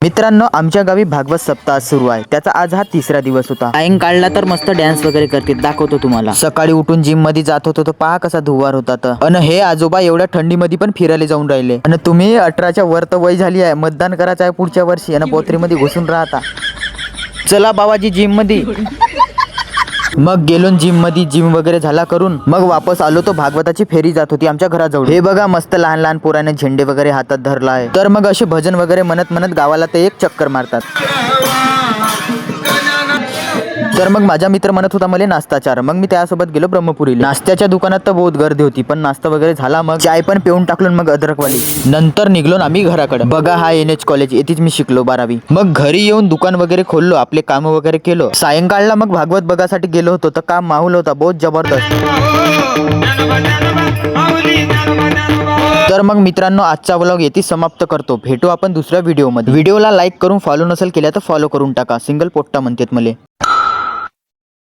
मित्रांनो, आमच्या गावी भागवत सप्ताह सुरू आहे. त्याचा आज हा तिसरा दिवस होता. सायंकाळला तर मस्त डान्स वगैरे करते, दाखवतो तुम्हाला. सकाळी उठून जिम मध्ये जात होतो तर पहा कसा धुवार होता. तर हे आजोबा एवढ्या थंडीमध्ये पण फिरायला जाऊन राहिले. आणि तुम्ही 18च्या वर तर वय झाली आहे, मतदान करायचं आहे पुढच्या वर्षी आणि पोत्रीमध्ये घुसून राहता. चला बाबाजी जिम मध्ये. मग गेलो जिम मध्ये, जिम वगैरे झाला करून मग वापस आलो. तो भागवताची फेरी जात होती आमच्या घराजवळ. हे बघा मस्त लहान लहान पोराने झेंडे वगैरे हातात धरला आहे. तर मग असे भजन वगैरे म्हणत म्हणत गावाला ते एक चक्कर मारतात. तर मग माझा मित्र म्हणत होता मला नाश्ता चार. मग मी त्यासोबत गेलो ब्रह्मपुरीला. नाश्त्याच्या दुकानात तर बहुत गर्दी होती, पण नाश्ता वगैरे झाला. मग चाय पण पिऊन टाकलो. मग अद्रकवाली. नंतर निघलो आम्ही घराकडे. बघा हा NH कॉलेज, येथेच मी शिकलो 12वी. मग घरी येऊन दुकान वगैरे खोललो, आपले काम वगैरे केलो. सायंकाळला मग भागवत बघासाठी गेलो होतो. तर काम माहोल होता बहुत जबरदस्त. तर मग मित्रांनो, आजचा व्लॉग येथे समाप्त करतो. भेटू आपण दुसऱ्या व्हिडिओमध्ये. व्हिडिओला लाईक करून फॉलो नसेल केल्या तर फॉलो करून टाका. सिंगल पोट्टा म्हणतात मले.